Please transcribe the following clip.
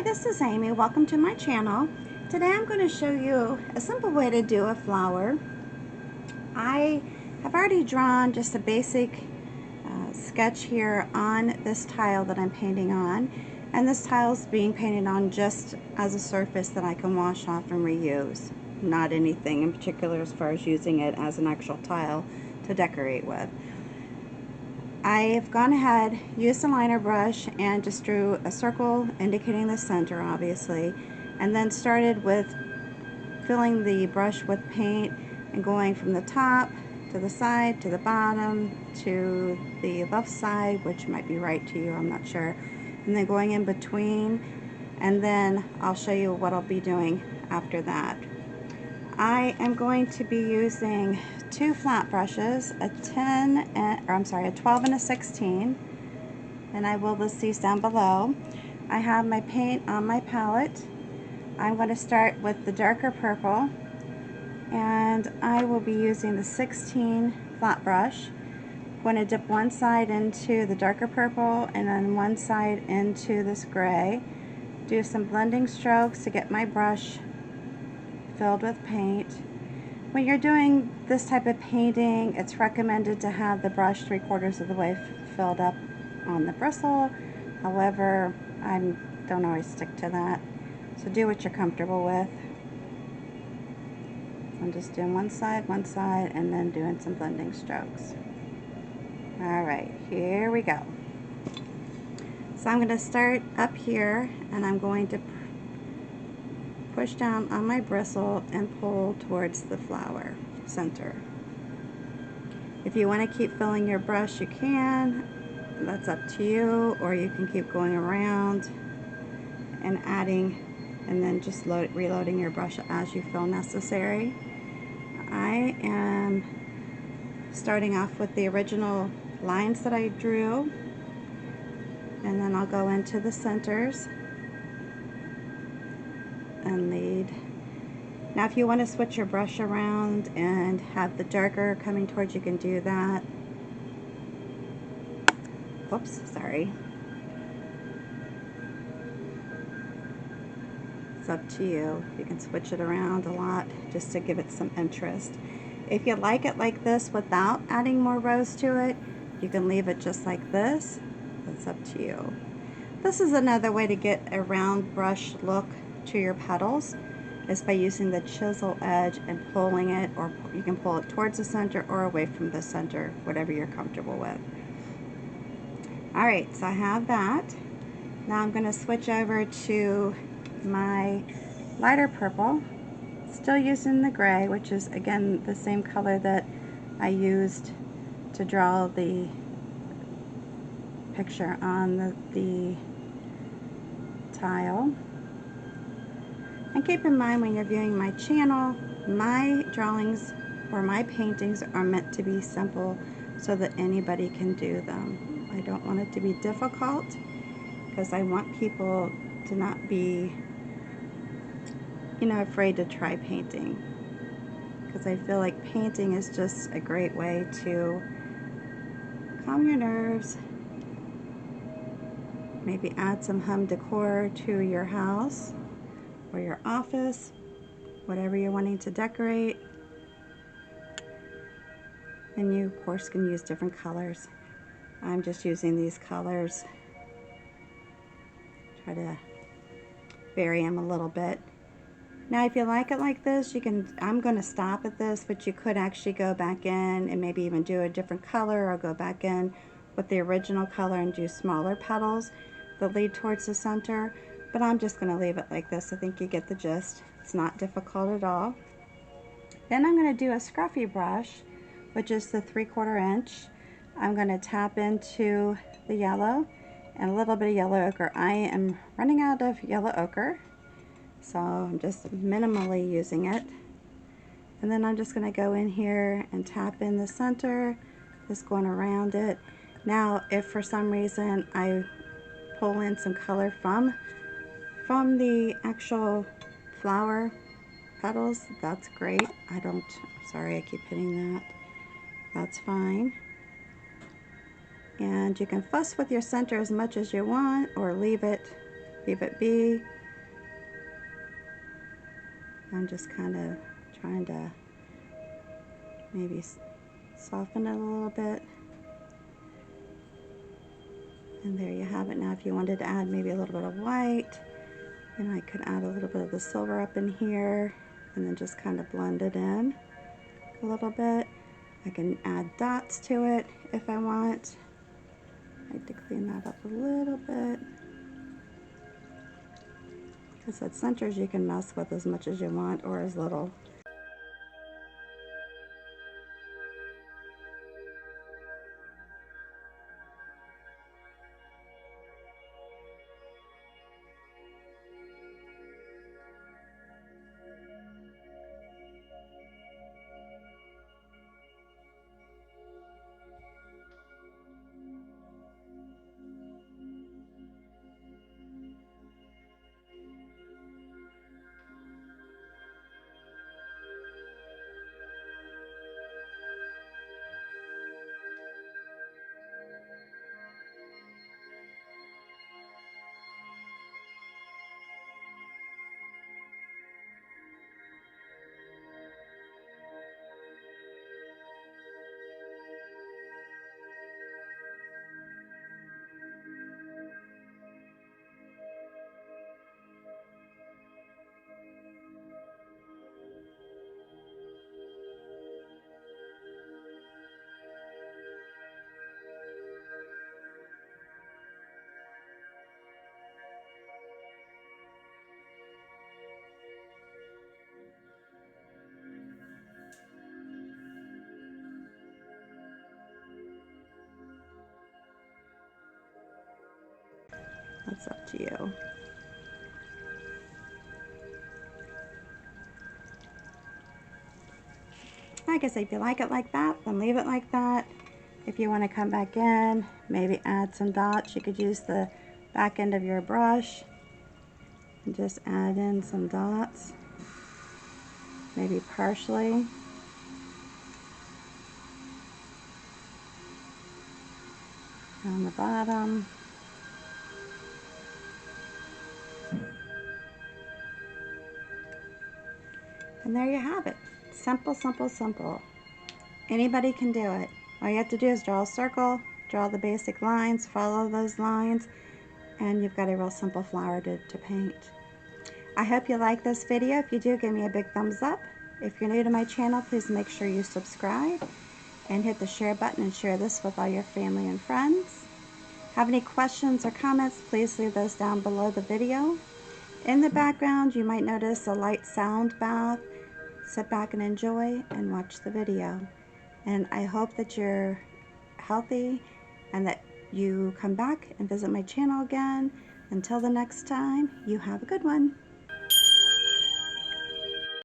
Hi, this is Amy. Welcome to my channel. Today I'm going to show you a simple way to do a flower. I have already drawn just a basic sketch here on this tile that I'm painting on, and this tile is being painted on just as a surface that I can wash off and reuse. Not anything in particular as far as using it as an actual tile to decorate with. I've gone ahead, used a liner brush, and just drew a circle indicating the center, obviously, and then started with filling the brush with paint and going from the top to the side to the bottom to the left side, which might be right to you, I'm not sure, and then going in between, and then I'll show you what I'll be doing after that. I am going to be using two flat brushes, a 12 and a 16, and I will list these down below. I have my paint on my palette. I'm going to start with the darker purple, and I will be using the 16 flat brush. I'm going to dip one side into the darker purple and then one side into this gray. Do some blending strokes to get my brush filled with paint. When you're doing this type of painting, it's recommended to have the brush 3/4 of the way filled up on the bristle. However, I don't always stick to that, so do what you're comfortable with. So I'm just doing one side, and then doing some blending strokes. Alright, here we go. So I'm going to start up here, and I'm going to push down on my bristle and pull towards the flower center. If you want to keep filling your brush, you can. That's up to you, or you can keep going around and adding, and then just reloading your brush as you feel necessary. I am starting off with the original lines that I drew, and then I'll go into the centers and lead. Now if you want to switch your brush around and have the darker coming towards, you can do that. Whoops, sorry. It's up to you. You can switch it around a lot just to give it some interest. If you like it like this without adding more rows to it, you can leave it just like this. That's up to you. This is another way to get a round brush look to your petals, is by using the chisel edge and pulling it, or you can pull it towards the center or away from the center, whatever you're comfortable with. Alright, so I have that. Now I'm going to switch over to my lighter purple, still using the gray, which is again the same color that I used to draw the picture on the tile. And keep in mind, when you're viewing my channel, my drawings or my paintings are meant to be simple so that anybody can do them. I don't want it to be difficult, because I want people to not be, afraid to try painting. Because I feel like painting is just a great way to calm your nerves, maybe add some home decor to your house or your office, whatever you're wanting to decorate. And you of course can use different colors. I'm just using these colors. Try to vary them a little bit. Now if you like it like this, you can, I'm going to stop at this, but you could actually go back in and maybe even do a different color, or go back in with the original color and do smaller petals that lead towards the center. But I'm just going to leave it like this. I think you get the gist. It's not difficult at all. Then I'm going to do a Scruffy Brush, which is the 3/4 inch. I'm going to tap into the yellow and a little bit of yellow ochre. I am running out of yellow ochre, so I'm just minimally using it. And then I'm just going to go in here and tap in the center, just going around it. Now if for some reason I pull in some color from the actual flower petals, that's great. Sorry, I keep hitting that. That's fine. And you can fuss with your center as much as you want, or leave it leave it be. I'm just kind of trying to maybe soften it a little bit. And there you have it. Now if you wanted to add maybe a little bit of white, then I could add a little bit of the silver up in here and then just kind of blend it in a little bit. I can add dots to it if I want. I like to clean that up a little bit. I said centers you can mess with as much as you want or as little. That's up to you. I guess if you like it like that, then leave it like that. If you want to come back in, maybe add some dots, you could use the back end of your brush and just add in some dots, maybe partially. On the bottom. And there you have it. Simple, simple, simple. Anybody can do it. All you have to do is draw a circle, draw the basic lines, follow those lines, and you've got a real simple flower to paint. I hope you like this video. If you do, give me a big thumbs up. If you're new to my channel, please make sure you subscribe and hit the share button and share this with all your family and friends. Have any questions or comments, please leave those down below the video. In the background, you might notice a light sound bath. Sit back and enjoy and watch the video. And I hope that you're healthy and that you come back and visit my channel again. Until the next time, you have a good one.